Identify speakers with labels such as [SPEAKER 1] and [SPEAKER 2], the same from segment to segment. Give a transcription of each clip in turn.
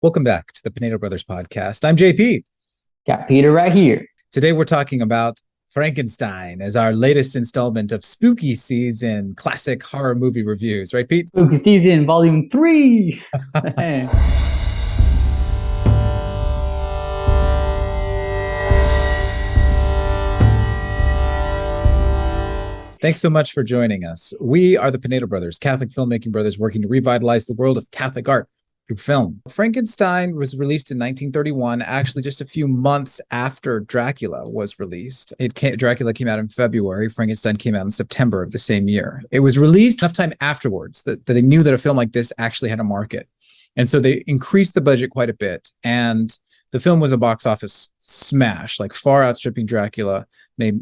[SPEAKER 1] Welcome back to the Pinedo Brothers Podcast. I'm JP.
[SPEAKER 2] Got Peter right here.
[SPEAKER 1] Today we're talking about Frankenstein as our latest installment of spooky season classic horror movie reviews. Right, Pete?
[SPEAKER 2] Spooky Season Volume 3.
[SPEAKER 1] Thanks so much for joining us. We are the Pinedo Brothers, Catholic filmmaking brothers working to revitalize the world of Catholic art through film. Frankenstein was released in 1931, actually just a few months after Dracula was released. Dracula came out in February. Frankenstein came out in September of the same year. It was released enough time afterwards that they knew that a film like this actually had a market. And so they increased the budget quite a bit. And the film was a box office smash, like far outstripping Dracula, made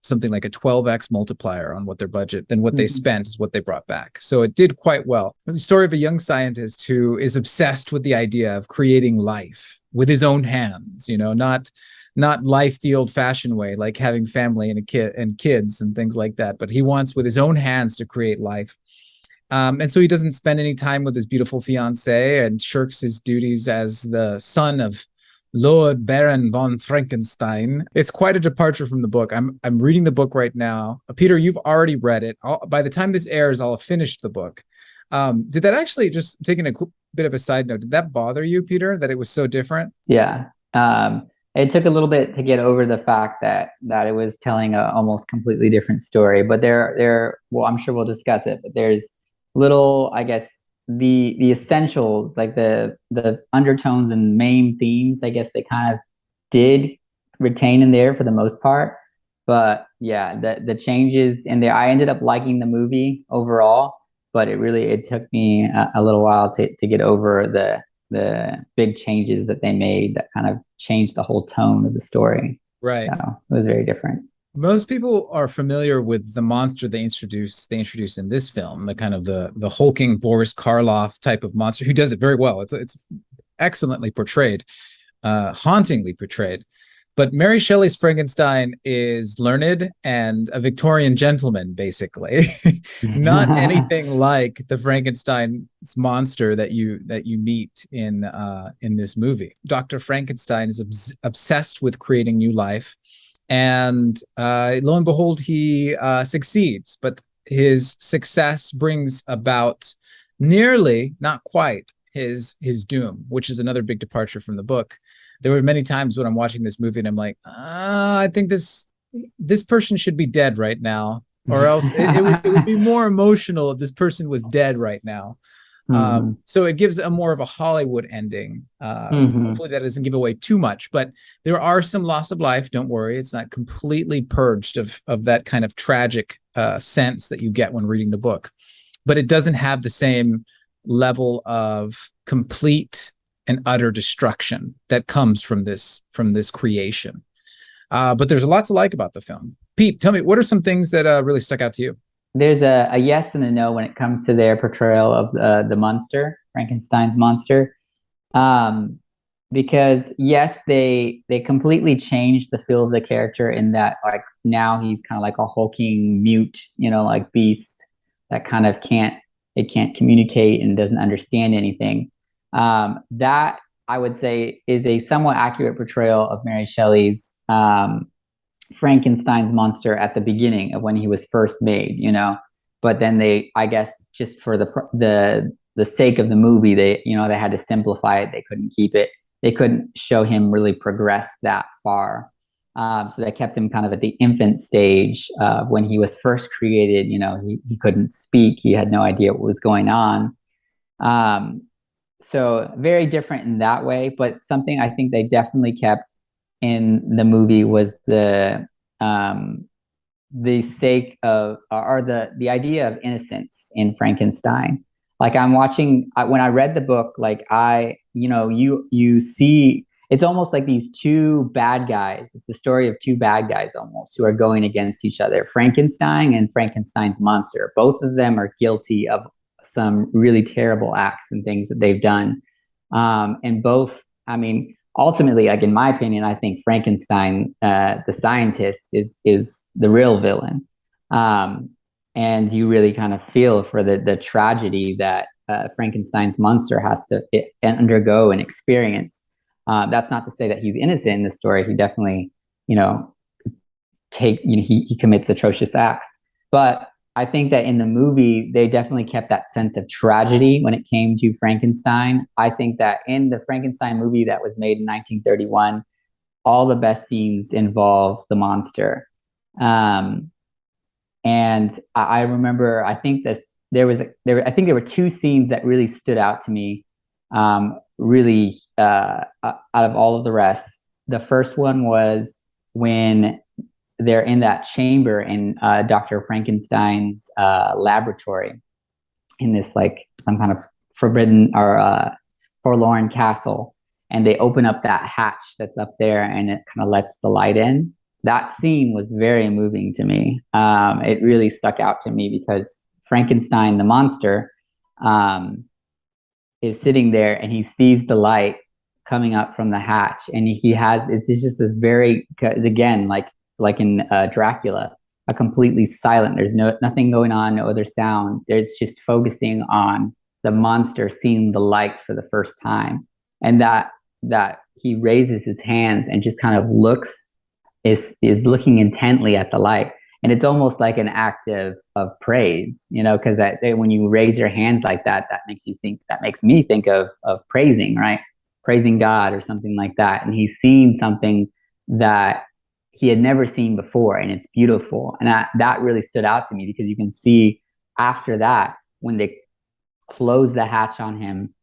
[SPEAKER 1] something like a 12x multiplier on what their budget than what they spent is what they brought back. So it did quite well. The story of a young scientist who is obsessed with the idea of creating life with his own hands, not life the old-fashioned way, like having family and kids and things like that, but he wants with his own hands to create life. And so he doesn't spend any time with his beautiful fiancée and shirks his duties as the son of Lord Baron von Frankenstein. It's quite a departure from the book. I'm reading the book right now. Peter, you've already read it. By the time this airs, I'll have finished the book. Did that actually, just taking a bit of a side note, did that bother you, Peter, that it was so different?
[SPEAKER 2] Yeah. It took a little bit to get over the fact that it was telling a almost completely different story. But well, I'm sure we'll discuss it, but there's little, I guess, the essentials, like the undertones and main themes, I guess they kind of did retain in there for the most part. But yeah, the changes in there, I ended up liking the movie overall, but it took me a little while to get over the big changes that they made that kind of changed the whole tone of the story.
[SPEAKER 1] Right.
[SPEAKER 2] So it was very different.
[SPEAKER 1] Most people are familiar with the monster they introduce in this film, the kind of the hulking Boris Karloff type of monster who does it very well. It's excellently portrayed, hauntingly portrayed. But Mary Shelley's Frankenstein is learned and a Victorian gentleman, basically. Not anything like the Frankenstein's monster that you meet in this movie. Dr. Frankenstein is obsessed with creating new life. And lo and behold, he succeeds, but his success brings about nearly, not quite, his doom, which is another big departure from the book. There were many times when I'm watching this movie and I'm like, I think this person should be dead right now, or else it would be more emotional if this person was dead right now. So it gives a more of a Hollywood ending. Hopefully that doesn't give away too much, but there are some loss of life. Don't worry. It's not completely purged of that kind of tragic sense that you get when reading the book, but it doesn't have the same level of complete and utter destruction that comes from this creation. But there's a lot to like about the film. Pete, tell me, what are some things that really stuck out to you?
[SPEAKER 2] There's a yes and a no when it comes to their portrayal of the monster, Frankenstein's monster. Because yes, they completely changed the feel of the character in that, like, now he's kind of like a hulking mute, like beast that kind of can't communicate and doesn't understand anything. That, I would say, is a somewhat accurate portrayal of Mary Shelley's Frankenstein's monster at the beginning of when he was first made, but then they, I guess, just for the sake of the movie, they had to simplify it. They couldn't keep it. They couldn't show him really progress that far. So they kept him kind of at the infant stage when he was first created. He couldn't speak. He had no idea what was going on. So very different in that way, but something I think they definitely kept in the movie was the sake of, or the idea of innocence in Frankenstein. Like, I'm watching, when I read the book, like you see, it's almost like these two bad guys. It's the story of two bad guys almost who are going against each other, Frankenstein and Frankenstein's monster. Both of them are guilty of some really terrible acts and things that they've done. And both, I mean, ultimately, like, in my opinion, I think Frankenstein, the scientist, is the real villain. And you really kind of feel for the tragedy that Frankenstein's monster has to undergo and experience. That's not to say that he's innocent in the story. He definitely, you know, he commits atrocious acts. But I think that in the movie, they definitely kept that sense of tragedy when it came to Frankenstein. I think that in the Frankenstein movie that was made in 1931, all the best scenes involve the monster. And I remember, I think there were two scenes that really stood out to me, really out of all of the rest. The first one was when they're in that chamber in Dr. Frankenstein's laboratory in this like some kind of forbidden or forlorn castle, and they open up that hatch that's up there, and it kind of lets the light in. That scene was very moving to me. It really stuck out to me because Frankenstein, the monster, is sitting there and he sees the light coming up from the hatch, and it's just this very, again, like in Dracula, a completely silent. There's nothing going on, no other sound. It's just focusing on the monster seeing the light for the first time, and that he raises his hands and just kind of is looking intently at the light. And it's almost like an act of praise, you know, because that when you raise your hands like that, that makes me think of praising, right? Praising God or something like that. And he's seeing something that he had never seen before, and it's beautiful. And that really stood out to me because you can see after that, when they close the hatch on him,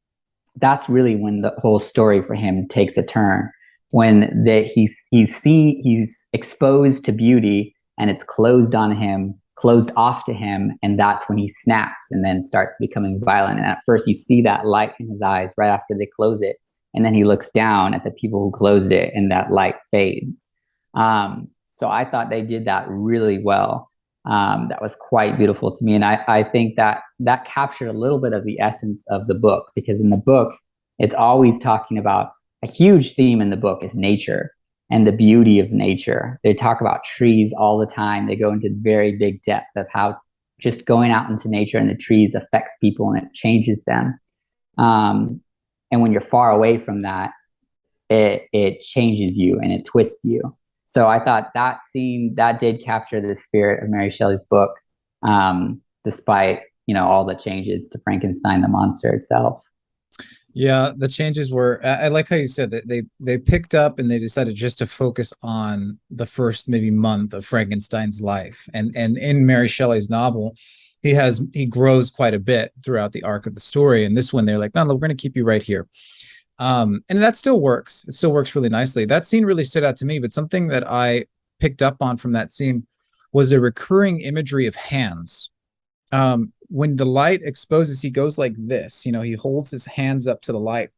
[SPEAKER 2] that's really when the whole story for him takes a turn. When he's exposed to beauty, and it's closed off to him, and that's when he snaps and then starts becoming violent. And at first you see that light in his eyes right after they close it, and then he looks down at the people who closed it, and that light fades. So I thought they did that really well. That was quite beautiful to me, and I think that captured a little bit of the essence of the book, because in the book it's always talking about, a huge theme in the book is nature and the beauty of nature. They talk about trees all the time. They go into very big depth of how just going out into nature and the trees affects people and it changes them. And when you're far away from that, it changes you and it twists you. So I thought that scene, that did capture the spirit of Mary Shelley's book, despite, you know, all the changes to Frankenstein, the monster itself.
[SPEAKER 1] Yeah, the changes were, I like how you said that they picked up and they decided just to focus on the first maybe month of Frankenstein's life. And in Mary Shelley's novel, he grows quite a bit throughout the arc of the story. And this one, they're like, no, we're going to keep you right here. And that still works. It still works really nicely. That scene really stood out to me, but something that I picked up on from that scene was a recurring imagery of hands. When the light exposes, he goes like this, you know, he holds his hands up to the light,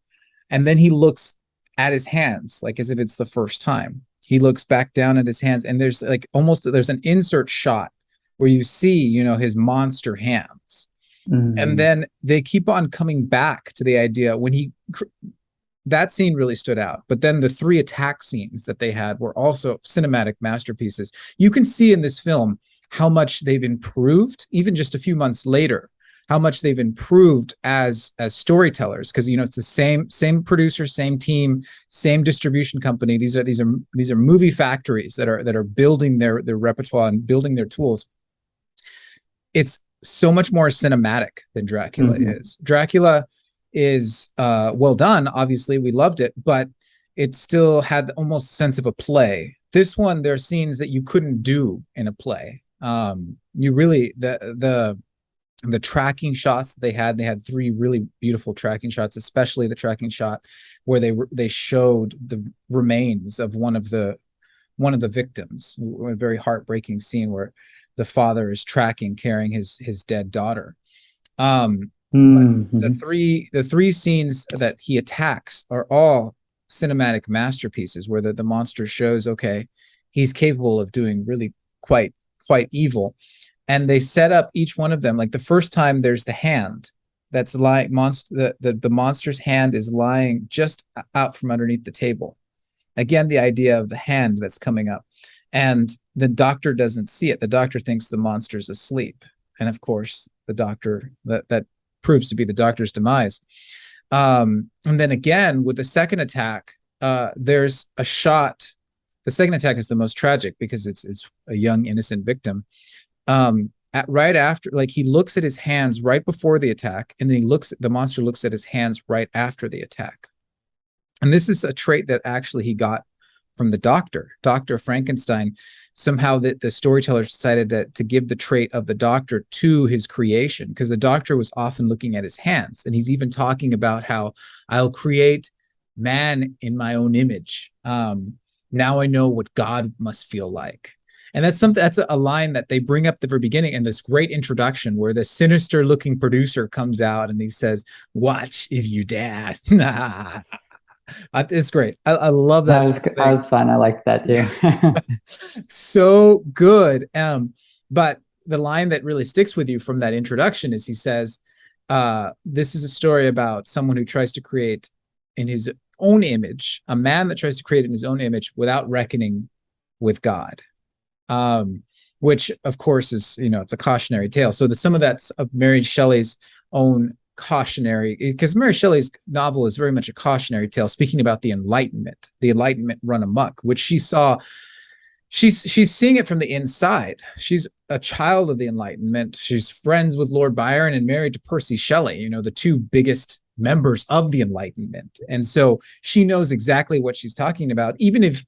[SPEAKER 1] and then he looks at his hands like as if it's the first time. He looks back down at his hands, and there's an insert shot where you see, you know, his monster hands. Mm-hmm. And then they keep on coming back to the idea that scene really stood out. But then the 3 attack scenes that they had were also cinematic masterpieces. You can see in this film how much they've improved, even just a few months later, how much they've improved as storytellers. Because, you know, it's the same producer, same team, same distribution company. These are movie factories that are building their repertoire and building their tools. It's so much more cinematic than Dracula is. Dracula is well done. Obviously, we loved it, but it still had almost a sense of a play. This one, there are scenes that you couldn't do in a play. You really, the tracking shots that they had 3 really beautiful tracking shots, especially the tracking shot where they showed the remains of one of the victims. A very heartbreaking scene where the father is carrying his dead daughter. The three scenes that he attacks are all cinematic masterpieces, where the monster shows, okay, he's capable of doing really quite evil. And they set up each one of them. Like the first time, there's the hand that's lying, the monster's hand is lying just out from underneath the table. Again, the idea of the hand that's coming up. And the doctor doesn't see it. The doctor thinks the monster's asleep. And of course, the doctor, that proves to be the doctor's demise. And then again with the second attack, there's a shot. The second attack is the most tragic because it's a young innocent victim. Right after, like, he looks at his hands right before the attack, and then the monster looks at his hands right after the attack. And this is a trait that actually he got from the Dr. Frankenstein. Somehow the storyteller decided to give the trait of the doctor to his creation, because the doctor was often looking at his hands. And he's even talking about how I'll create man in my own image. Now I know what God must feel like. And that's a line that they bring up at the very beginning in this great introduction where the sinister looking producer comes out and he says, "Watch if you dare." It's great. I love that.
[SPEAKER 2] That was fun. I liked that too.
[SPEAKER 1] So good. But the line that really sticks with you from that introduction is he says, this is a story about someone who tries to create in his own image, a man that tries to create in his own image without reckoning with God. Which of course is, it's a cautionary tale. So some of that's of Mary Shelley's own cautionary, because Mary Shelley's novel is very much a cautionary tale, speaking about the Enlightenment run amok, which she saw. She's seeing it from the inside. She's a child of the Enlightenment. She's friends with Lord Byron and married to Percy Shelley, the two biggest members of the Enlightenment. And so she knows exactly what she's talking about, even if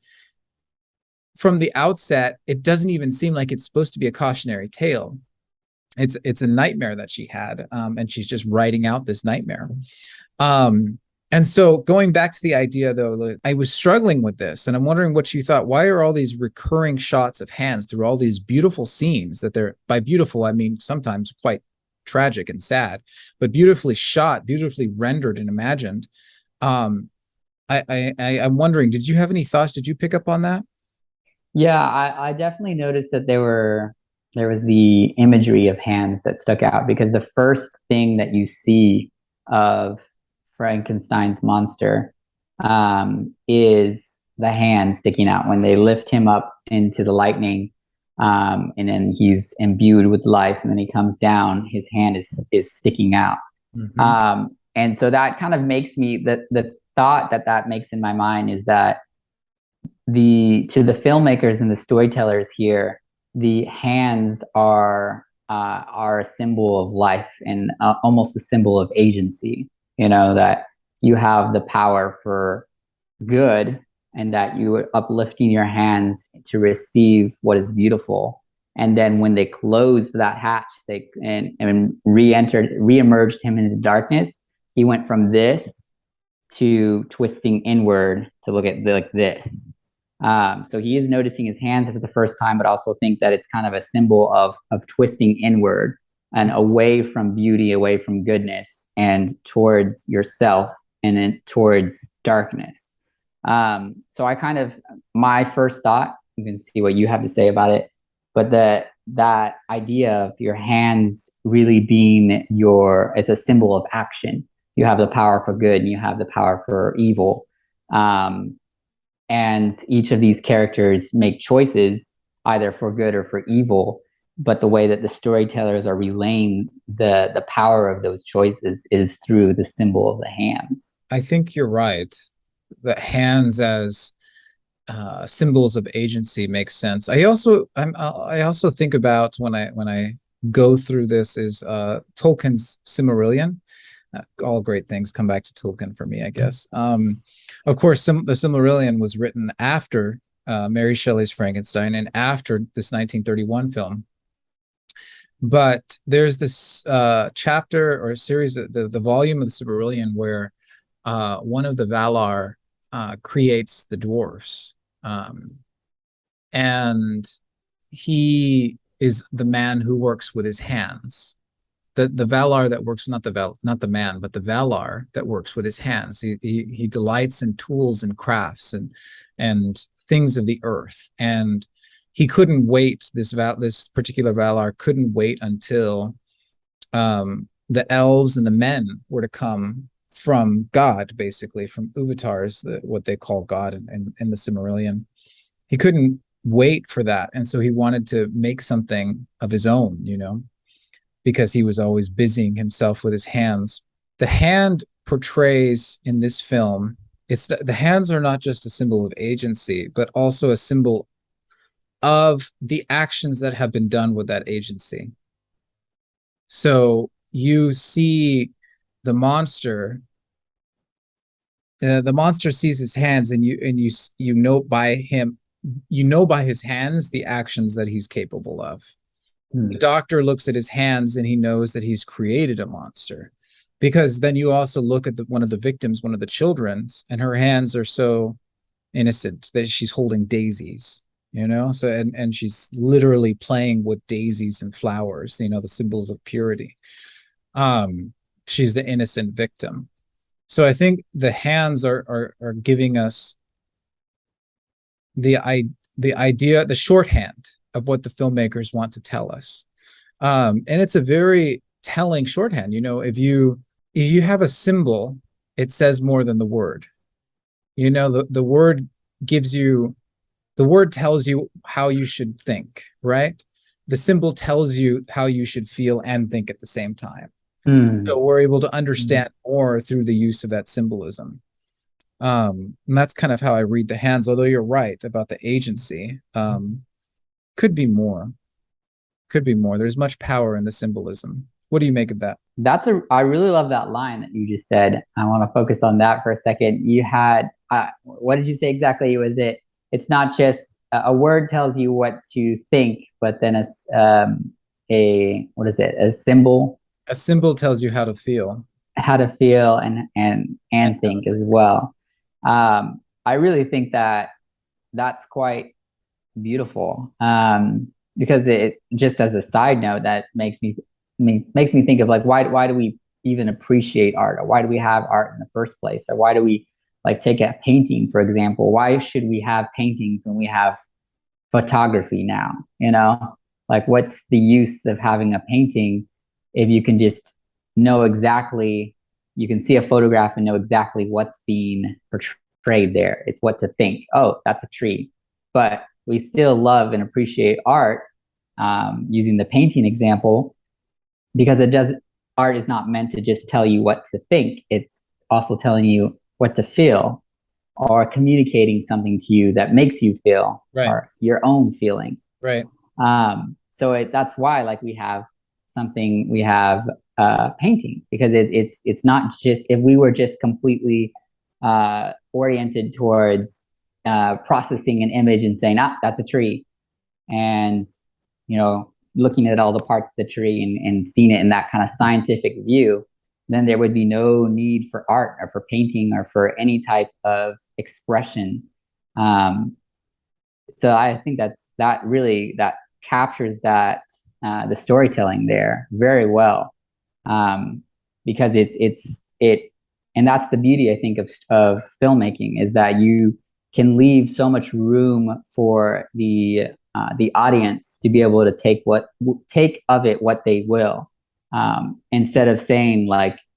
[SPEAKER 1] from the outset, it doesn't even seem like it's supposed to be a cautionary tale. It's a nightmare that she had, and she's just writing out this nightmare. And so going back to the idea, though, I was struggling with this, and I'm wondering what you thought. Why are all these recurring shots of hands through all these beautiful scenes that they're, by beautiful, I mean sometimes quite tragic and sad, but beautifully shot, beautifully rendered and imagined? I'm wondering, did you have any thoughts? Did you pick up on that?
[SPEAKER 2] Yeah, I definitely noticed that there was the imagery of hands that stuck out, because the first thing that you see of Frankenstein's monster is the hand sticking out when they lift him up into the lightning, and then he's imbued with life, and then he comes down, his hand is sticking out. Mm-hmm. And so that kind of makes me, the thought that makes in my mind is that to the filmmakers and the storytellers here, the hands are a symbol of life and almost a symbol of agency. That you have the power for good, and that you are uplifting your hands to receive what is beautiful. And then when they closed that hatch, and re-emerged him into darkness, he went from this to twisting inward to look at like this. So he is noticing his hands for the first time, but also think that it's kind of a symbol of twisting inward and away from beauty, away from goodness, and towards yourself, and then towards darkness. So my first thought, you can see what you have to say about it, but that idea of your hands really being as a symbol of action. You have the power for good and you have the power for evil. And each of these characters make choices either for good or for evil, but the way that the storytellers are relaying the power of those choices is through the symbol of the hands. I
[SPEAKER 1] think you're right. The hands as symbols of agency makes sense. I also think about when I go through this is Tolkien's Silmarillion. All great things come back to Tolkien for me, I guess. Of course, the Silmarillion was written after Mary Shelley's Frankenstein and after this 1931 film. But there's this chapter or series, the volume of the Silmarillion, where one of the Valar creates the dwarves. And he is the man who works with his hands. The Valar that works, not the man, but the Valar that works with his hands. He delights in tools and crafts and things of the earth. And he couldn't wait. This particular Valar couldn't wait until the elves and the men were to come from God, basically from Uvatars, what they call God in the Silmarillion. He couldn't wait for that, and so he wanted to make something of his own, because he was always busying himself with his hands. The hand portrays in this film, the hands are not just a symbol of agency, but also a symbol of the actions that have been done with that agency. So you see the monster sees his hands, and you know by his hands the actions that he's capable of. The doctor looks at his hands and he knows that he's created a monster, because then you also look at one of the victims, one of the children's, and her hands are so innocent that she's holding daisies, so and she's literally playing with daisies and flowers, the symbols of purity. She's the innocent victim. So I think the hands are giving us the idea, the shorthand of what the filmmakers want to tell us. And it's a very telling shorthand. If you have a symbol, it says more than the word. The word tells you how you should think, right? The symbol tells you how you should feel and think at the same time. So we're able to understand more through the use of that symbolism. And that's kind of how I read the hands, although you're right about the agency. Could be more. There's much power in the symbolism. What do you make of that?
[SPEAKER 2] I really love that line that you just said. I want to focus on that for a second. You had, what did you say exactly? It's not just a word tells you what to think, but then what is it? A symbol?
[SPEAKER 1] A symbol tells you how to feel.
[SPEAKER 2] And think as well. I really think that that's quite beautiful. Because it, just as a side note, that makes me think of like, why do we even appreciate art, or why do we have art in the first place, or why do we take a painting, for example? Why should we have paintings when we have photography now? What's the use of having a painting if you can just know exactly, you can see a photograph and know exactly what's being portrayed there? It's what to think. Oh, that's a tree. But we still love and appreciate art, using the painting example, because art is not meant to just tell you what to think. It's also telling you what to feel, or communicating something to you that makes you feel,
[SPEAKER 1] right,
[SPEAKER 2] or your own feeling.
[SPEAKER 1] Right.
[SPEAKER 2] So that's why we have painting, because it's not just, if we were just completely oriented towards processing an image and saying, that's a tree, and looking at all the parts of the tree and seeing it in that kind of scientific view, then there would be no need for art or for painting or for any type of expression. So I think that captures that the storytelling there very well, because and that's the beauty, I think, of filmmaking, is that you can leave so much room for the audience to be able to take of it what they will, instead of saying,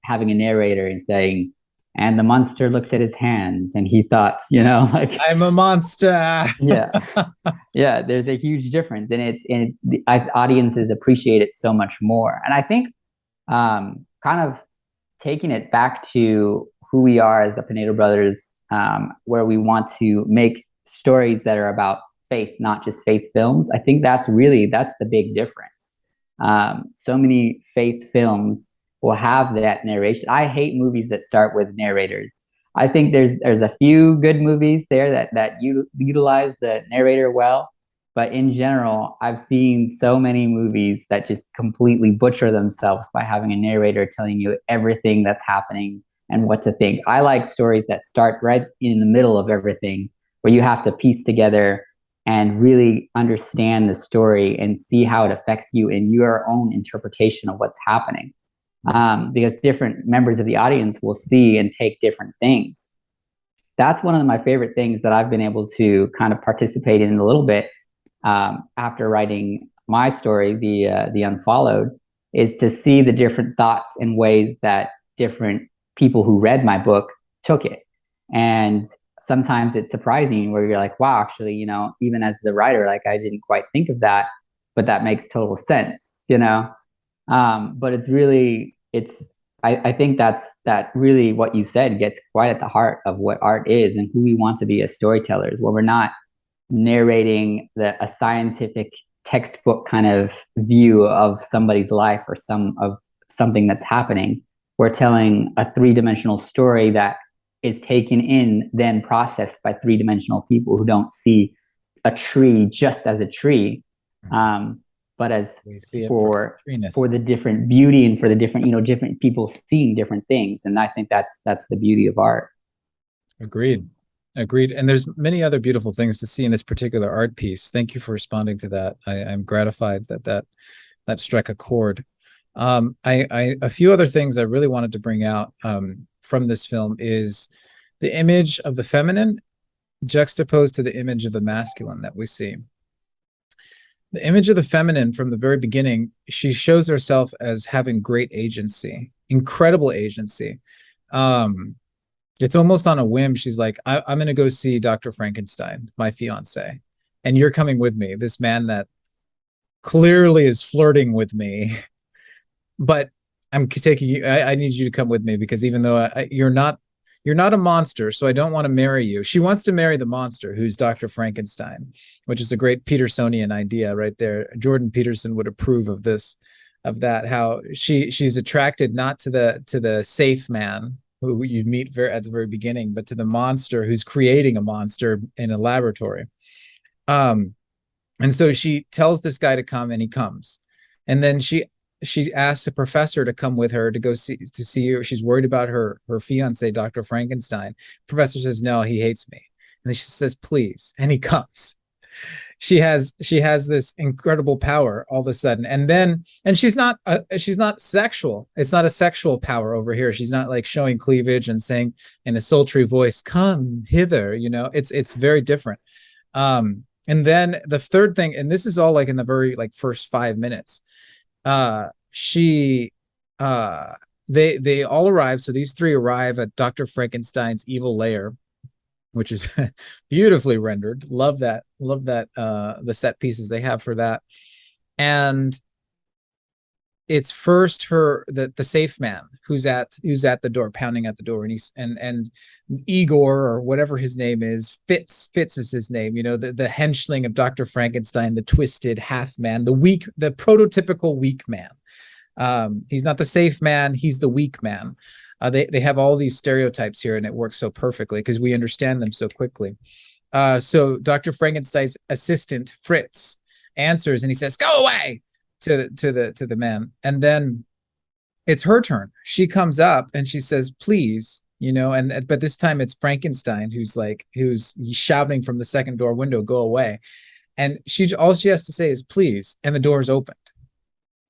[SPEAKER 2] having a narrator and saying, and the monster looked at his hands and he thought,
[SPEAKER 1] I'm a monster.
[SPEAKER 2] yeah, there's a huge difference, and audiences appreciate it so much more. And I think kind of taking it back to who we are as the Pinedo Brothers, where we want to make stories that are about faith, not just faith films. I think that's the big difference. So many faith films will have that narration. I hate movies that start with narrators. I think there's a few good movies there that utilize the narrator well, but in general, I've seen so many movies that just completely butcher themselves by having a narrator telling you everything that's happening and what to think. I like stories that start right in the middle of everything, where you have to piece together and really understand the story and see how it affects you in your own interpretation of what's happening. Because different members of the audience will see and take different things. That's one of my favorite things that I've been able to kind of participate in a little bit, after writing my story, the Unfollowed, is to see the different thoughts and ways that different people who read my book took it. And sometimes it's surprising, where you're like, wow, actually, even as the writer, I didn't quite think of that, but that makes total sense, But I think that really what you said gets quite at the heart of what art is and who we want to be as storytellers, where we're not narrating a scientific textbook kind of view of somebody's life or something that's happening. We're telling a three-dimensional story that is taken in, then processed by three-dimensional people who don't see a tree just as a tree, but as for the different beauty and for the different, different people seeing different things. And I think that's the beauty of art.
[SPEAKER 1] Agreed. And there's many other beautiful things to see in this particular art piece. Thank you for responding to that. I'm gratified that struck a chord. A few other things I really wanted to bring out from this film is the image of the feminine juxtaposed to the image of the masculine that we see. The image of the feminine from the very beginning, she shows herself as having great agency, incredible agency. It's almost on a whim. She's like, I'm going to go see Dr. Frankenstein, my fiance, and you're coming with me. This man that clearly is flirting with me, but I'm taking you. I need you to come with me because even though you're not a monster, so I don't want to marry you. She wants to marry the monster, who's Dr. Frankenstein, which is a great Petersonian idea right there. Jordan Peterson would approve of that. How she's attracted not to the safe man who you meet at the very beginning, but to the monster who's creating a monster in a laboratory. And so she tells this guy to come, and he comes. And then she asks a professor to come with her to go see her. She's worried about her fiance, Dr. Frankenstein. Professor says, no, he hates me. And then she says, please. And he comes. She has this incredible power all of a sudden. And she's not sexual. It's not a sexual power over here. She's not like showing cleavage and saying in a sultry voice, come hither, it's very different. And then the third thing, and this is all like in the very like first 5 minutes, they all arrive. So these three arrive at Dr. Frankenstein's evil lair, which is beautifully rendered. Love that. The set pieces they have for that. And it's first the safe man who's at the door, pounding at the door, and Igor, or whatever his name is, Fitz is his name, the henchling of Dr. Frankenstein, the twisted half man, the prototypical weak man. He's not the safe man, he's the weak man. They have all these stereotypes here, and it works so perfectly because we understand them so quickly. So Dr. Frankenstein's assistant Fritz answers, and he says, "Go away," to the man. And then it's her turn. She comes up and she says, "Please," but this time it's Frankenstein who's shouting from the second door window, "Go away." And all she has to say is, "Please," and the door is opened.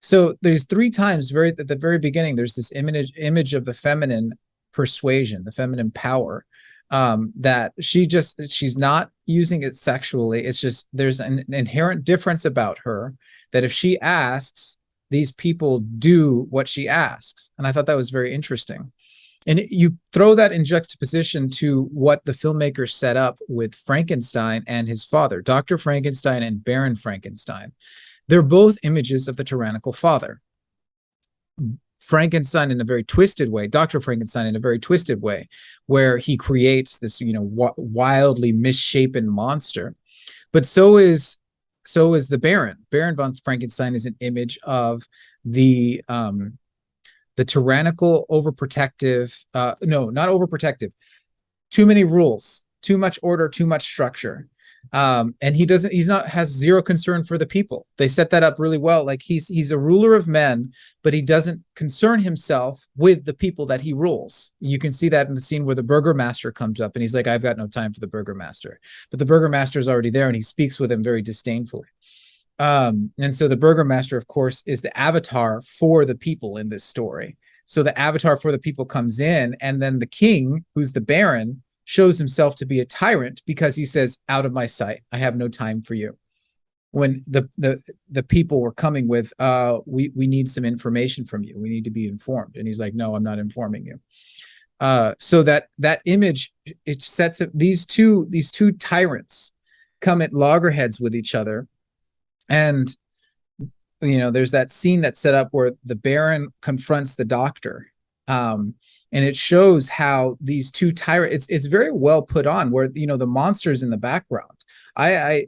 [SPEAKER 1] So there's 3 times at the very beginning, there's this image of the feminine persuasion, the feminine power, that she's not using it sexually. It's just there's an inherent difference about her that if she asks, these people do what she asks. And I thought that was very interesting. And you throw that in juxtaposition to what the filmmakers set up with Frankenstein and his father, Dr. Frankenstein and Baron Frankenstein. They're both images of the tyrannical father. Frankenstein in a very twisted way, Dr. Frankenstein in a very twisted way, where he creates this, wildly misshapen monster. But so is the Baron. Baron von Frankenstein is an image of the tyrannical, overprotective, no, not overprotective, too many rules, too much order, too much structure. And has zero concern for the people. They set that up really well. Like he's a ruler of men, but he doesn't concern himself with the people that he rules. You can see that in the scene where the burgomaster comes up and he's like, I've got no time for the burgomaster, but the burgomaster is already there and he speaks with him very disdainfully. And so the burgomaster, of course, is the avatar for the people in this story. So the avatar for the people comes in, and then the king, who's the baron, shows himself to be a tyrant because he says, out of my sight, I have no time for you. When the people were coming with, we need some information from you. We need to be informed. And he's like, no, I'm not informing you. So that image, it sets up these two tyrants come at loggerheads with each other. And there's that scene that's set up where the Baron confronts the Doctor. And it shows how these two tyrants, it's very well put on, where the monster's in the background. I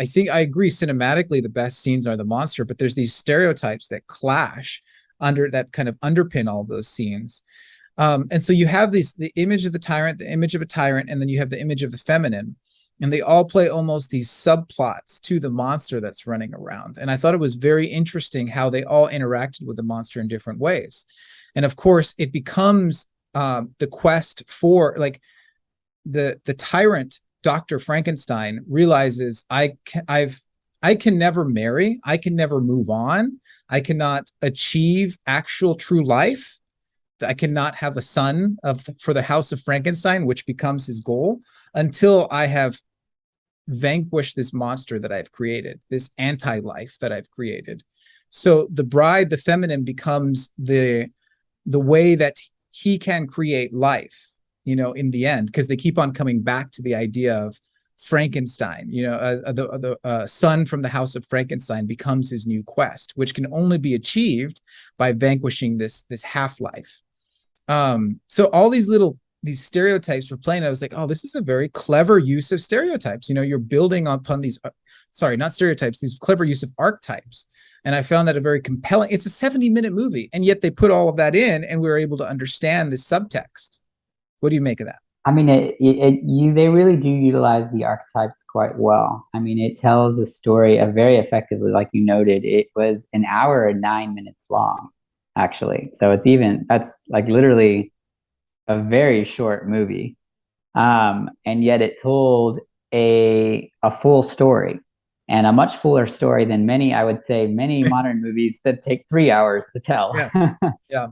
[SPEAKER 1] think I agree, cinematically the best scenes are the monster, but there's these stereotypes that clash under that kind of underpin all those scenes. And so you have the image of the tyrant, the image of a tyrant, and then you have the image of the feminine. And they all play almost these subplots to the monster that's running around. And I thought it was very interesting how they all interacted with the monster in different ways. And of course, it becomes the quest for, like, the tyrant, Dr. Frankenstein, realizes I can never marry, I can never move on, I cannot achieve actual true life, I cannot have a son for the House of Frankenstein, which becomes his goal, until I have vanquished this monster that I've created, this anti-life that I've created. So the bride, the feminine, becomes the way that he can create life, in the end, because they keep on coming back to the idea of Frankenstein. The son from the House of Frankenstein becomes his new quest, which can only be achieved by vanquishing this half-life. So all these stereotypes were playing. I was like, oh, this is a very clever use of stereotypes. You're building upon these, not stereotypes, these clever use of archetypes. And I found that a very compelling, it's a 70-minute movie, and yet they put all of that in, and we were able to understand this subtext. What do you make of that?
[SPEAKER 2] I mean, they really do utilize the archetypes quite well. I mean, it tells a story very effectively. Like you noted, it was an hour and 9 minutes long, actually. So that's like literally a very short movie. And yet it told a full story, and a much fuller story than many modern movies that take 3 hours to tell.
[SPEAKER 1] Yeah. Yeah.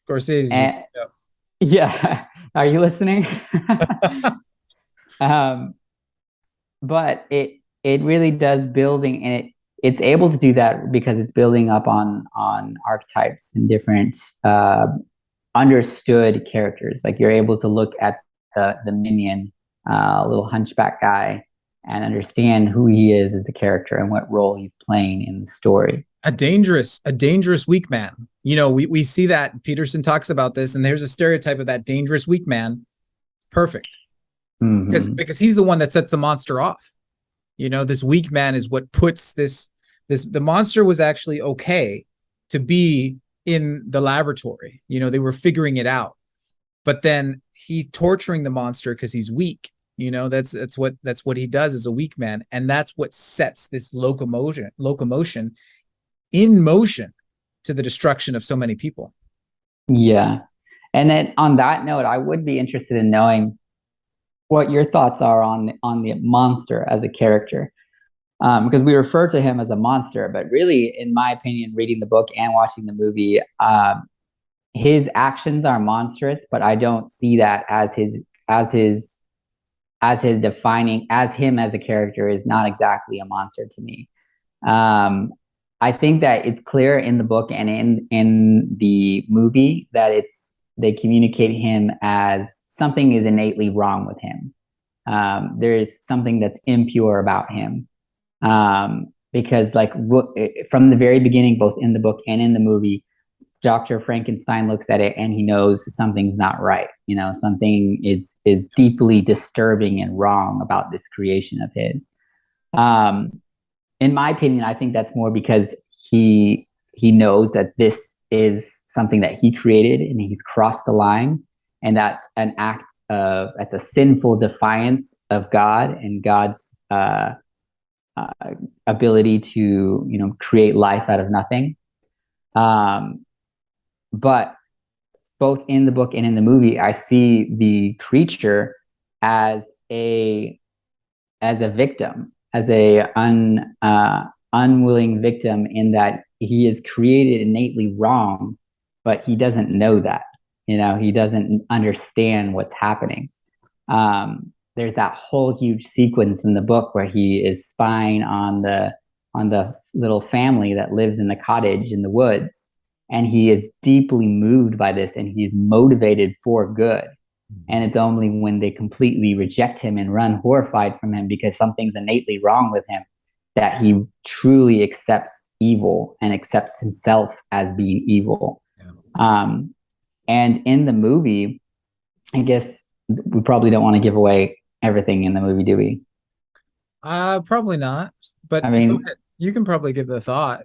[SPEAKER 1] Scorsese.
[SPEAKER 2] And, yeah. Are you listening? But it really does building, and it's able to do that because it's building up on archetypes and different understood characters. Like, you're able to look at the minion, little hunchback guy, and understand who he is as a character and what role he's playing in the story.
[SPEAKER 1] A dangerous weak man. We see that Peterson talks about this, and there's a stereotype of that dangerous weak man. Perfect. Mm-hmm. Because he's the one that sets the monster off. This weak man is what puts the monster was actually okay to be in the laboratory. They were figuring it out, but then he's torturing the monster because he's weak. That's what he does as a weak man, and that's what sets this locomotion in motion to the destruction of so many people.
[SPEAKER 2] Yeah. And then on that note, I would be interested in knowing what your thoughts are on the monster as a character. Because we refer to him as a monster, but really, in my opinion, reading the book and watching the movie, his actions are monstrous, but I don't see that as him as a character is not exactly a monster to me. I think that it's clear in the book and in the movie that they communicate him as something is innately wrong with him. There is something that's impure about him. Because from the very beginning, both in the book and in the movie, Dr. Frankenstein looks at it and he knows something's not right. Something is deeply disturbing and wrong about this creation of his. In my opinion, I think that's more because he knows that this is something that he created and he's crossed the line, and that's that's a sinful defiance of God and God's ability to create life out of nothing. But both in the book and in the movie, I see the creature as a victim, as a unwilling victim, in that he is created innately wrong, but he doesn't know that. He doesn't understand what's happening. There's that whole huge sequence in the book where he is spying on the little family that lives in the cottage in the woods, and he is deeply moved by this, and he's motivated for good. And it's only when they completely reject him and run horrified from him because something's innately wrong with him that he truly accepts evil and accepts himself as being evil.
[SPEAKER 1] Yeah.
[SPEAKER 2] And in the movie, I guess we probably don't want to give away everything in the movie, do we?
[SPEAKER 1] Probably not. But
[SPEAKER 2] I
[SPEAKER 1] go
[SPEAKER 2] mean,
[SPEAKER 1] ahead. You can probably give the thought.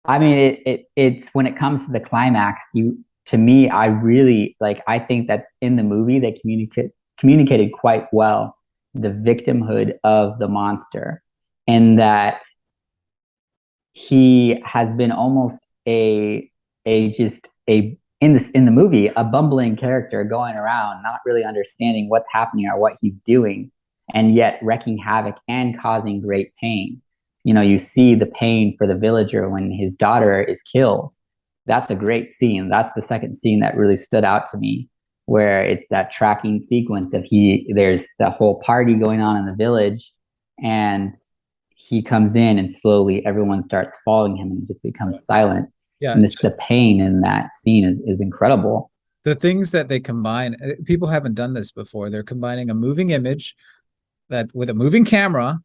[SPEAKER 2] it's when it comes to the climax, to me, I really like, I think that in the movie they communicated quite well the victimhood of the monster, and that he has been almost a in the movie, a bumbling character going around not really understanding what's happening or what he's doing, and yet wreaking havoc and causing great pain. You know, you see the pain for the villager when his daughter is killed. That's a great scene. That's the second scene that really stood out to me, where it's that tracking sequence of there's the whole party going on in the village, and he comes in and slowly everyone starts following him and it just becomes silent.
[SPEAKER 1] Yeah,
[SPEAKER 2] And the pain in that scene is incredible.
[SPEAKER 1] the things that they combine, people haven't done this before. They're combining a moving image that with a moving camera.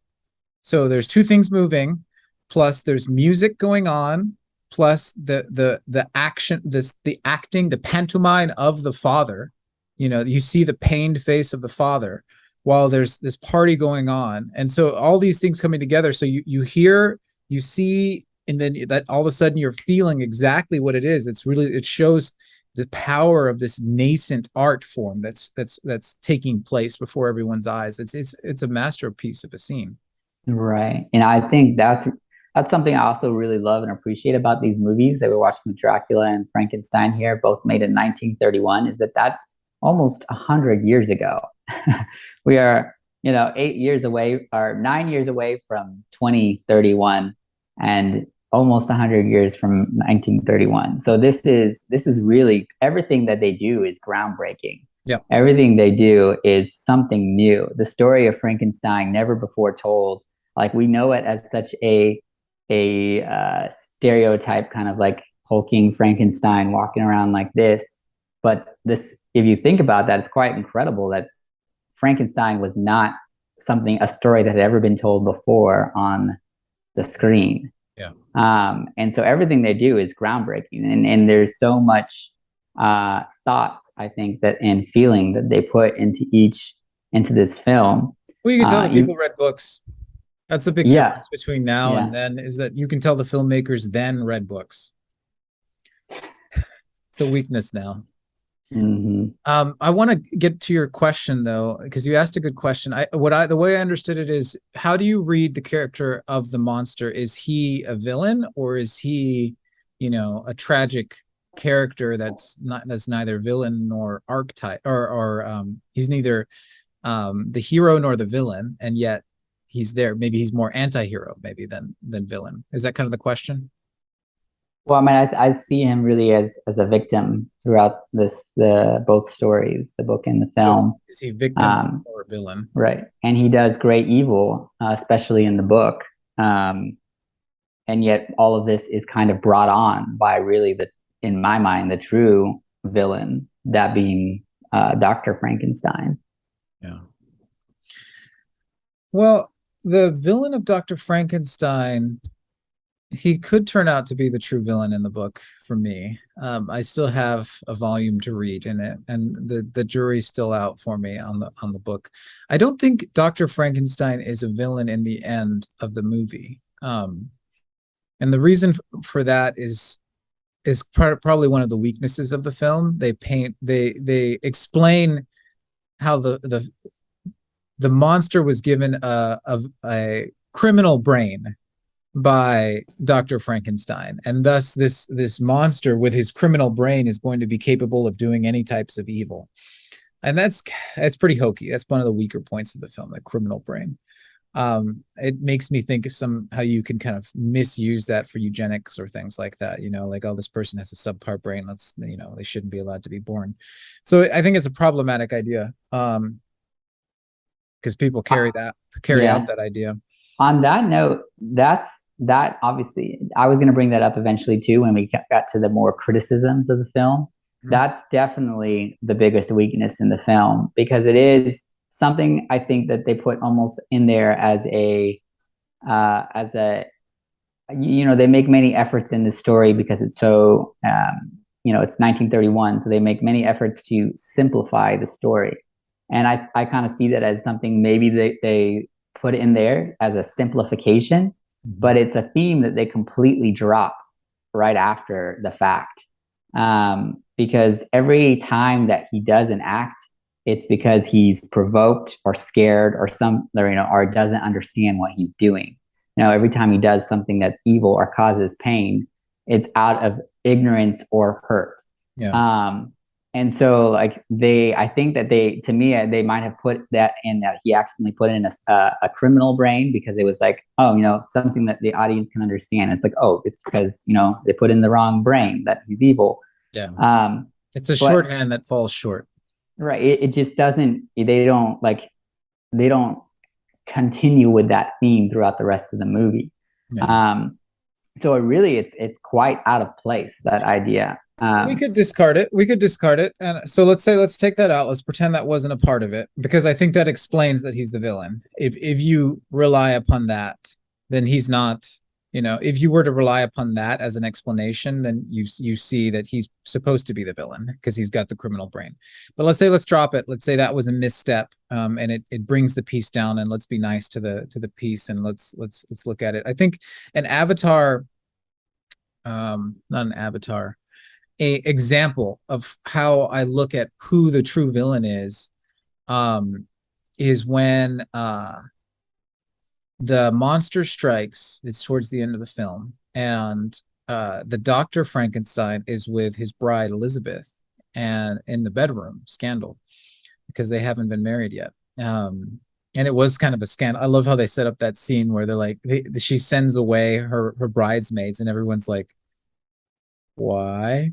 [SPEAKER 1] So there's two things moving, plus there's music going on, plus the action, the acting, the pantomime of the father. You know, you see the pained face of the father while there's this party going on. And so all these things coming together. So you hear, you see, and then that all of a sudden you're feeling exactly what it is. It shows the power of this nascent art form that's taking place before everyone's eyes. It's a masterpiece of a scene.
[SPEAKER 2] Right. And I think that's something I also really love and appreciate about these movies that we're watching with Dracula and Frankenstein here, both made in 1931, is that that's almost 100 years ago. We are, 8 years away or 9 years away from 2031 and almost 100 years from 1931. So this is really, everything that they do is groundbreaking.
[SPEAKER 1] Yeah.
[SPEAKER 2] Everything they do is something new. The story of Frankenstein, never before told. Like, we know it as such a stereotype, kind of like hulking Frankenstein walking around like this. But this, if you think about that, it's quite incredible that Frankenstein was not a story that had ever been told before on the screen.
[SPEAKER 1] Yeah.
[SPEAKER 2] And so everything they do is groundbreaking, and there's so much thoughts, I think, that and feeling that they put into this film.
[SPEAKER 1] Well, you can tell that people read books. That's a big difference between now and then, is that you can tell the filmmakers then read books. It's a weakness now.
[SPEAKER 2] Mm-hmm.
[SPEAKER 1] I want to get to your question though, because you asked a good question. The way I understood it is, how do you read the character of the monster? Is he a villain, or is he, a tragic character that's neither villain nor archetype, or he's neither the hero nor the villain, and yet he's there. Maybe he's more anti-hero maybe than villain. Is that kind of the question?
[SPEAKER 2] Well, I mean, I see him really as a victim throughout both stories, the book and the film.
[SPEAKER 1] Is he victim or villain?
[SPEAKER 2] Right. And he does great evil, especially in the book. And yet all of this is kind of brought on by really in my mind, the true villain, that being Dr. Frankenstein.
[SPEAKER 1] Yeah. Well, the villain of Dr. Frankenstein, he could turn out to be the true villain in the book for me. I still have a volume to read in it, and the jury's still out for me on the book. I don't think Dr. Frankenstein is a villain in the end of the movie. And the reason for that is probably one of the weaknesses of the film. They explain how the monster was given a criminal brain by Dr. Frankenstein, and thus this monster with his criminal brain is going to be capable of doing any types of evil. And that's pretty hokey. That's one of the weaker points of the film, the criminal brain. It makes me think of how you can kind of misuse that for eugenics or things like that, like, oh, this person has a subpar brain, they shouldn't be allowed to be born. So I think it's a problematic idea, because people carry out that idea.
[SPEAKER 2] On that note, that obviously, I was going to bring that up eventually too when we got to the more criticisms of the film. Mm-hmm. That's definitely the biggest weakness in the film, because it is something I think that they put almost in there as as a, they make many efforts in this story because it's so, it's 1931, so they make many efforts to simplify the story. And I kind of see that as something maybe they put in there as a simplification, but it's a theme that they completely drop right after the fact. Because every time that he does an act, it's because he's provoked or scared or or doesn't understand what he's doing. Every time he does something that's evil or causes pain, it's out of ignorance or hurt.
[SPEAKER 1] Yeah.
[SPEAKER 2] And so I think that to me, they might have put that in, that he accidentally put in a criminal brain, because it was like, something that the audience can understand. It's like, it's because, they put in the wrong brain that he's evil.
[SPEAKER 1] Yeah. It's a shorthand that falls short.
[SPEAKER 2] Right. It just doesn't, they don't continue with that theme throughout the rest of the movie. Yeah. So it's quite out of place, that idea.
[SPEAKER 1] So we could discard it. And so let's take that out. Let's pretend that wasn't a part of it, because I think that explains that he's the villain. If you rely upon that, then he's not, if you were to rely upon that as an explanation, then you see that he's supposed to be the villain because he's got the criminal brain. But let's drop it. Let's say that was a misstep, and it brings the piece down, and let's be nice to the piece, and let's look at it. I think an avatar, not an avatar, a example of how I look at who the true villain is when the monster strikes. It's towards the end of the film, and the Dr. Frankenstein is with his bride Elizabeth, and in the bedroom scandal, because they haven't been married yet. And it was kind of a scandal. I love how they set up that scene where they're like, she sends away her bridesmaids, and everyone's like, why?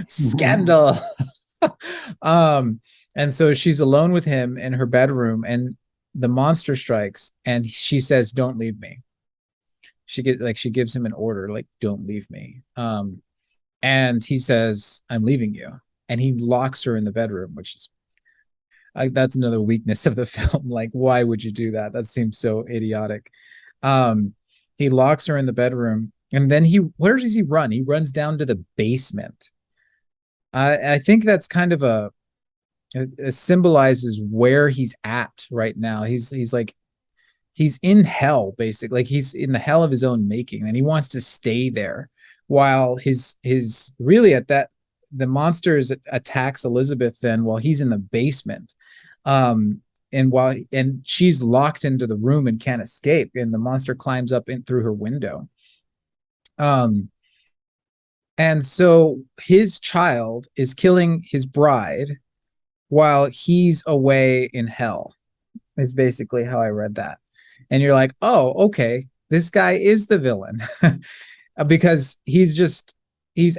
[SPEAKER 1] Scandal. And so she's alone with him in her bedroom, and the monster strikes, and she says, don't leave me. She gives him an order, like, don't leave me. And he says, I'm leaving you. And he locks her in the bedroom, which is that's another weakness of the film. Like, why would you do that? That seems so idiotic. He locks her in the bedroom, and then where does he run? He runs down to the basement. I think that's kind of it symbolizes where he's at right now. He's in hell, basically. Like, he's in the hell of his own making, and he wants to stay there while his really at that the monsters attacks Elizabeth then while he's in the basement. And she's locked into the room and can't escape, and the monster climbs up in through her window. And so his child is killing his bride while he's away in hell, is basically how I read that. And you're like, oh, okay, this guy is the villain because he's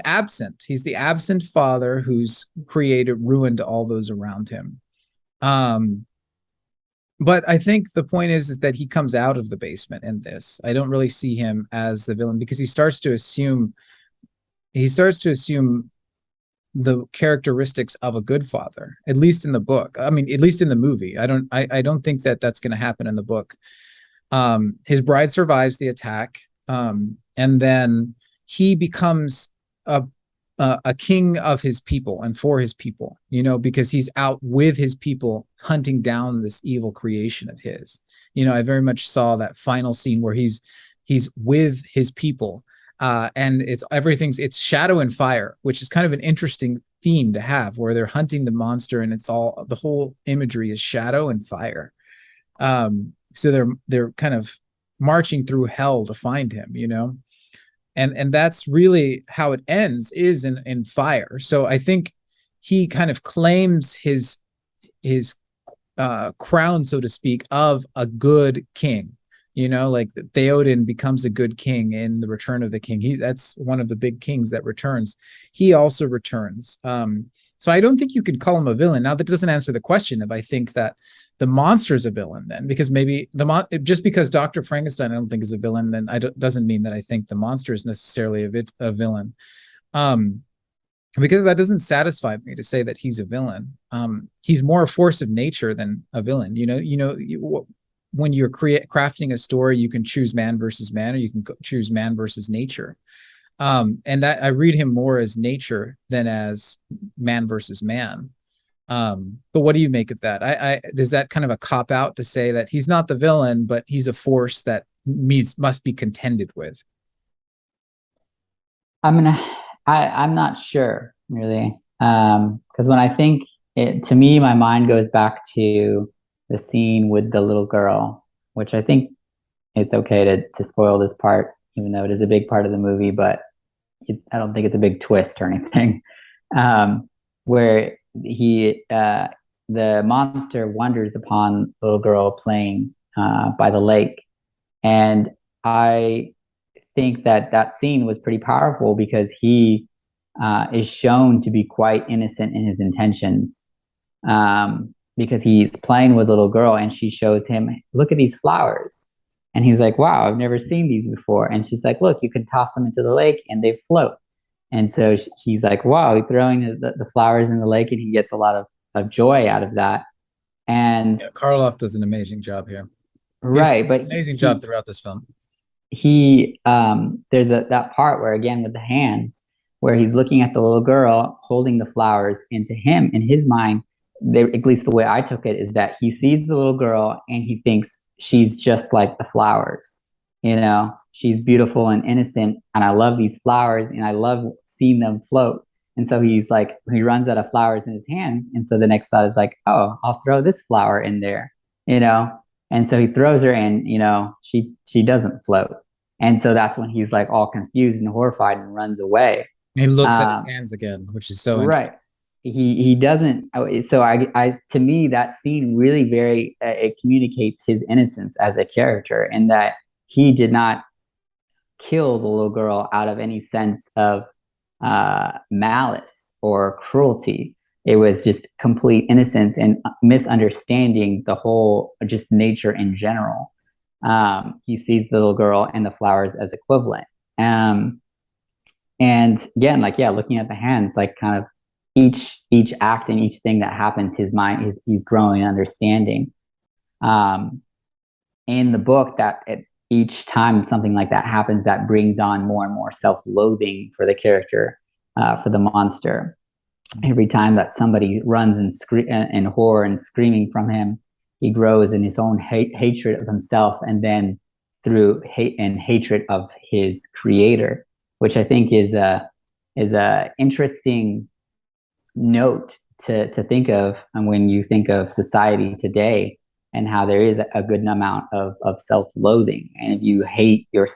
[SPEAKER 1] absent. He's the absent father who's ruined all those around him. But I think the point is that he comes out of the basement in this. I don't really see him as the villain, because he starts to assume the characteristics of a good father, at least in the book. I mean, at least in the movie. I don't think that that's going to happen in the book. His bride survives the attack, and then he becomes a king of his people and for his people, because he's out with his people hunting down this evil creation of his. I very much saw that final scene where he's with his people, and it's shadow and fire, which is kind of an interesting theme to have, where they're hunting the monster, and the whole imagery is shadow and fire. So they're kind of marching through hell to find him, and that's really how it ends, is in fire. So I think he kind of claims his crown, so to speak, of a good king. Like Theoden becomes a good king in the Return of the King. That's one of the big kings that returns. He also returns. So I don't think you could call him a villain. Now, that doesn't answer the question if I think that the monster is a villain, then, because maybe just because Dr. Frankenstein I don't think is a villain, then doesn't mean that I think the monster is necessarily a villain. Because that doesn't satisfy me to say that he's a villain. He's more a force of nature than a villain. when you're crafting a story, you can choose man versus man, or you can choose man versus nature. And that I read him more as nature than as man versus man. But what do you make of that? Is that kind of a cop out to say that he's not the villain, but he's a force that must be contended with?
[SPEAKER 2] I'm not sure really. Because when I think it, to me, my mind goes back to the scene with the little girl, which I think it's okay to spoil this part, even though it is a big part of the movie, but I don't think it's a big twist or anything. Where the monster wanders upon the little girl playing by the lake, and I think that scene was pretty powerful because he is shown to be quite innocent in his intentions. Because he's playing with a little girl and she shows him, look at these flowers. And he's like, wow, I've never seen these before. And she's like, look, you can toss them into the lake and they float. And so he's like, wow, he's throwing the flowers in the lake, and he gets a lot of joy out of that. And
[SPEAKER 1] yeah, Karloff does an amazing job here.
[SPEAKER 2] Right, but
[SPEAKER 1] amazing job throughout this film.
[SPEAKER 2] There's that part where, again, with the hands, where he's looking at the little girl holding the flowers, and to him, in his mind, at least the way I took it, is that he sees the little girl and he thinks she's just like the flowers. You know, she's beautiful and innocent, and I love these flowers, and I love seeing them float. And so he's like, he runs out of flowers in his hands, and so the next thought is like, oh, I'll throw this flower in there, you know. And so he throws her in, you know, she doesn't float. And so that's when he's like all confused and horrified and runs away.
[SPEAKER 1] He looks at his hands again, which is so
[SPEAKER 2] right. He doesn't. So I to me, that scene really it communicates his innocence as a character, in that he did not kill the little girl out of any sense of malice or cruelty. It was just complete innocence and misunderstanding the whole just nature in general. He sees the little girl and the flowers as equivalent. And again, like, yeah, looking at the hands, like kind of each act and each thing that happens, his mind, he's growing understanding. In the book, each time something like that happens, that brings on more and more self-loathing for the character, for the monster. Every time that somebody runs in horror and screaming from him, he grows in his own hatred of himself, and then through hate and hatred of his creator, which I think is a interesting note to think of when you think of society today, and how there is a good amount of self-loathing. And if you hate your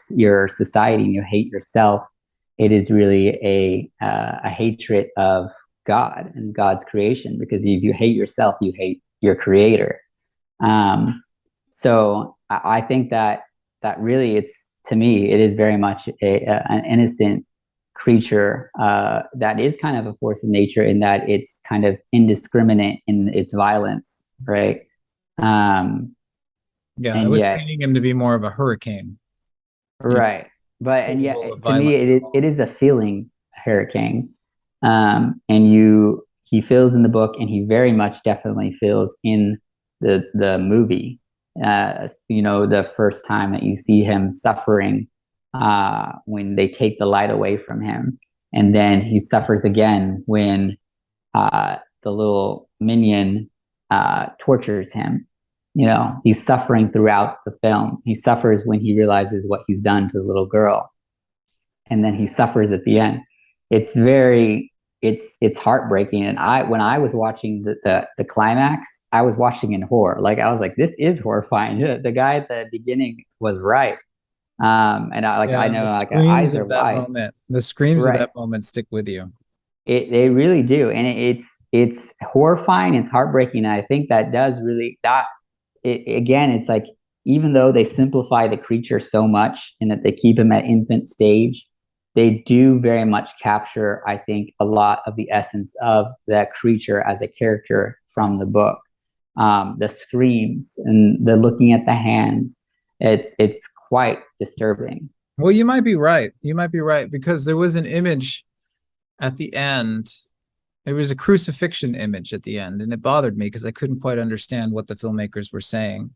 [SPEAKER 2] society and you hate yourself, it is really a hatred of God and God's creation, because if you hate yourself, you hate your creator. So I think that really, to me, it is very much an innocent creature that is kind of a force of nature, in that it's kind of indiscriminate in its violence, right?
[SPEAKER 1] Yeah, I was painting him to be more of a hurricane,
[SPEAKER 2] right? But and yet, to me, it is a feeling hurricane. And he feels in the book, and he very much definitely feels in the movie. You know, the first time that you see him suffering, when they take the light away from him, and then he suffers again when the little minion tortures him. You know, he's suffering throughout the film. He suffers when he realizes what he's done to the little girl, and then he suffers at the end. It's heartbreaking. And when I was watching the climax, I was watching in horror. Like, I was like, this is horrifying. The guy at the beginning was right. And I know, like, eyes are wide.
[SPEAKER 1] The screams of that moment stick with you.
[SPEAKER 2] They really do. And it's horrifying. It's heartbreaking. And I think that does really, again, it's like, even though they simplify the creature so much, and that they keep him at infant stage, they do very much capture, I think, a lot of the essence of that creature as a character from the book. The screams and the looking at the hands, it's quite disturbing.
[SPEAKER 1] Well, you might be right. Because there was an image at the end. There was a crucifixion image at the end, and it bothered me because I couldn't quite understand what the filmmakers were saying.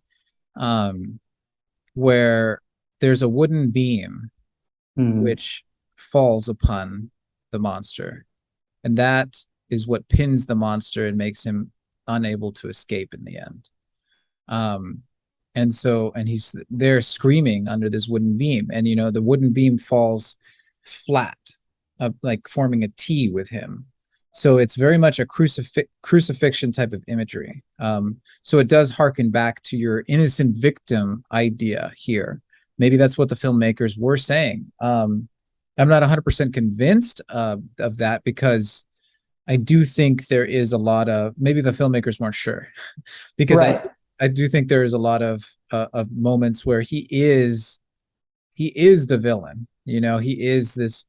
[SPEAKER 1] um, where there's a wooden beam which falls upon the monster, and that is what pins the monster and makes him unable to escape in the end. Um, and he's there screaming under this wooden beam, and the wooden beam falls flat, like forming a T with him. So it's very much a crucifixion type of imagery. So it does harken back to your innocent victim idea here. Maybe that's what the filmmakers were saying. I'm not 100% convinced of that, because I do think there is a lot of, maybe the filmmakers weren't sure, because
[SPEAKER 2] Right.
[SPEAKER 1] I do think there is a lot of moments where he is the villain. He is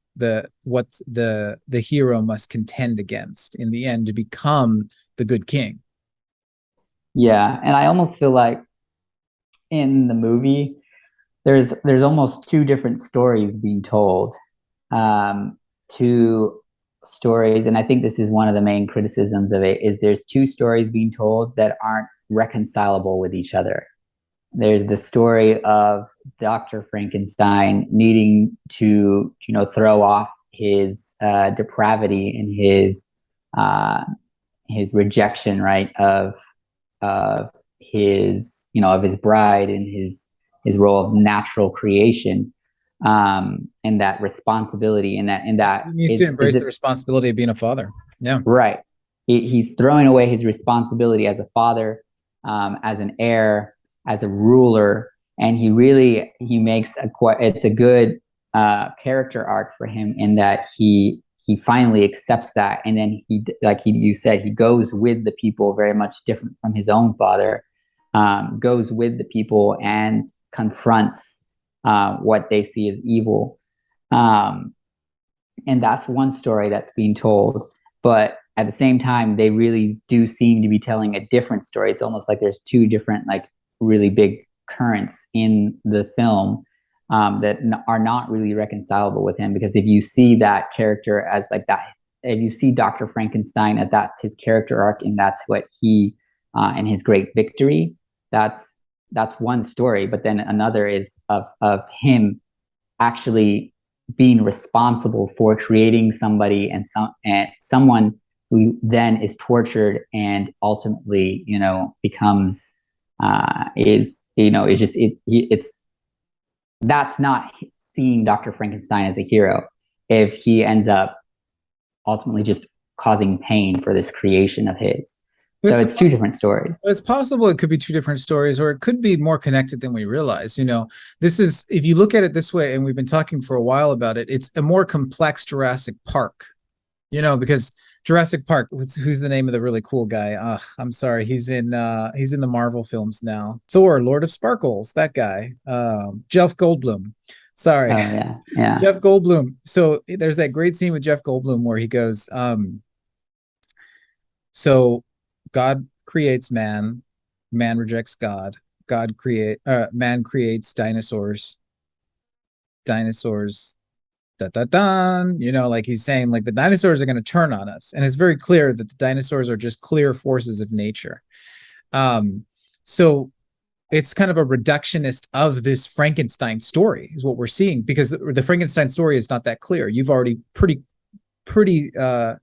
[SPEAKER 1] what the hero must contend against in the end to become the good king.
[SPEAKER 2] Yeah, and I almost feel like in the movie there's almost two different stories being told. Two stories, and I think this is one of the main criticisms of it, is there's two stories being told that aren't reconcilable with each other. There's the story of Dr. Frankenstein needing to, throw off his depravity and his rejection, right, of his, of his bride and his role of natural creation, and that responsibility, and that
[SPEAKER 1] he needs to embrace the responsibility of being a father. Yeah,
[SPEAKER 2] right. He's throwing away his responsibility as a father, as an heir, as a ruler, and he makes it's a good character arc for him, in that he finally accepts that, and then you said, he goes with the people, very much different from his own father, goes with the people and confronts what they see as evil, and that's one story that's being told. But at the same time, they really do seem to be telling a different story. It's almost like there's two different, really big currents in the film, that are not really reconcilable with him. Because if you see that character as that, if you see Dr. Frankenstein, that's his character arc, and that's what he, and his great victory, that's one story. But then another is of him actually being responsible for creating somebody and someone who then is tortured and ultimately, becomes, that's not seeing Dr. Frankenstein as a hero if he ends up ultimately just causing pain for this creation of his. So it's two different stories.
[SPEAKER 1] It's possible it could be two different stories, or it could be more connected than we realize. This is, if you look at it this way, and we've been talking for a while about it, it's a more complex Jurassic Park, because Jurassic Park, who's the name of the really cool guy? I'm sorry. He's in the Marvel films now. Thor, Lord of Sparkles, that guy. Jeff Goldblum. Sorry.
[SPEAKER 2] Oh, yeah. Yeah.
[SPEAKER 1] Jeff Goldblum. So there's that great scene with Jeff Goldblum where he goes, so God creates man rejects God. Man creates dinosaurs. He's saying, the dinosaurs are going to turn on us, and it's very clear that the dinosaurs are just clear forces of nature. So it's kind of a reductionist of this Frankenstein story is what we're seeing, because the Frankenstein story is not that clear. You've already pretty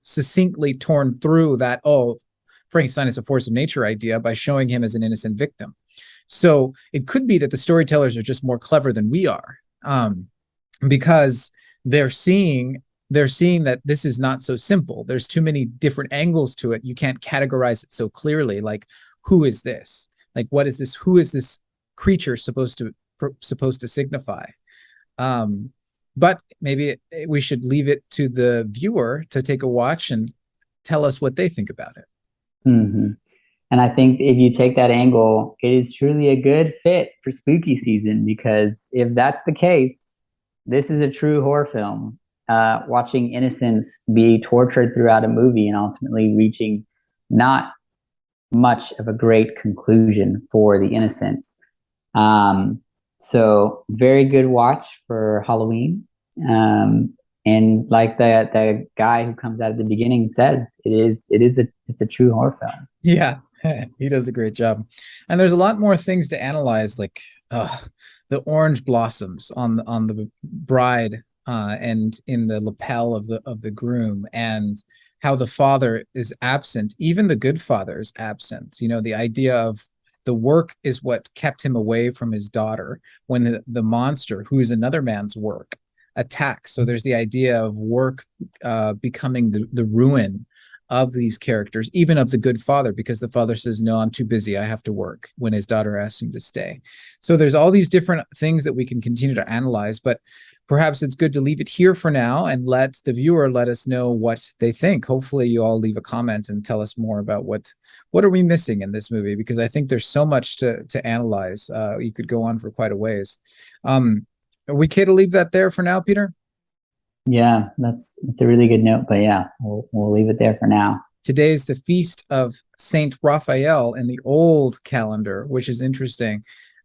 [SPEAKER 1] succinctly torn through that, Frankenstein is a force of nature idea by showing him as an innocent victim. So it could be that the storytellers are just more clever than we are, because they're seeing that this is not so simple. There's too many different angles to it. You can't categorize it so clearly. Who is this? What is this? Who is this creature supposed to signify? But maybe we should leave it to the viewer to take a watch and tell us what they think about it.
[SPEAKER 2] Mm-hmm. And I think if you take that angle, it is truly a good fit for spooky season, because if that's the case, this is a true horror film. Watching innocents be tortured throughout a movie and ultimately reaching not much of a great conclusion for the innocents. So very good watch for Halloween. And like the guy who comes out at the beginning says, it's a true horror film.
[SPEAKER 1] Yeah. He does a great job. And there's a lot more things to analyze, like the orange blossoms on the bride and in the lapel of the groom, and how the father is absent. Even the good father is absent. You know, the idea of the work is what kept him away from his daughter when the monster, who is another man's work, attacks. So there's the idea of work becoming the ruin of these characters, even of the good father, because the father says, no, I'm too busy, I have to work, when his daughter asks him to stay. So there's all these different things that we can continue to analyze, but perhaps it's good to leave it here for now and let the viewer let us know what they think. Hopefully you all leave a comment and tell us more about what are we missing in this movie, because I think there's so much to analyze. You could go on for quite a ways. Are we okay to leave that there for now, Peter?
[SPEAKER 2] Yeah, that's a really good note, but yeah, we'll leave it there for now.
[SPEAKER 1] Today is the feast of Saint Raphael in the old calendar, which is interesting.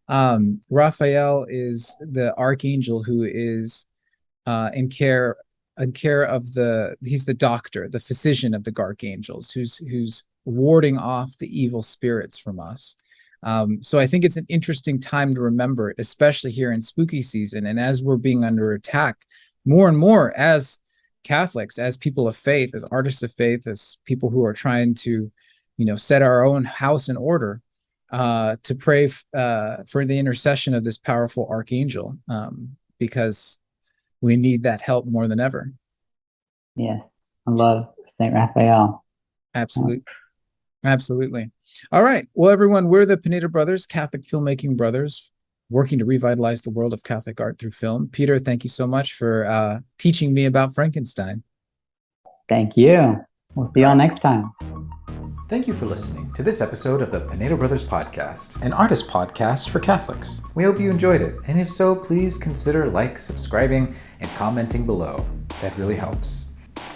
[SPEAKER 1] Raphael is the archangel who is in care of he's the doctor, the physician of the archangels, who's warding off the evil spirits from us. So I think it's an interesting time to remember, especially here in spooky season, and as we're being under attack more and more as Catholics, as people of faith, as artists of faith, as people who are trying to, set our own house in order, to pray for the intercession of this powerful archangel, because we need that help more than ever.
[SPEAKER 2] Yes, I love Saint Raphael.
[SPEAKER 1] Absolutely. Absolutely. All right. Well, everyone, we're the Pinedo Brothers, Catholic filmmaking brothers, working to revitalize the world of Catholic art through film. Peter, thank you so much for teaching me about Frankenstein.
[SPEAKER 2] Thank you. We'll see y'all next time.
[SPEAKER 3] Thank you for listening to this episode of the Pinedo Brothers Podcast, an artist podcast for Catholics. We hope you enjoyed it, and if so, please consider subscribing, and commenting below. That really helps.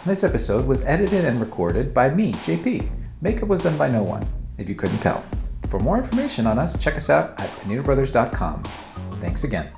[SPEAKER 3] This episode was edited and recorded by me, JP. Makeup was done by no one, if you couldn't tell. For more information on us, check us out at pinedobrothers.com. Thanks again.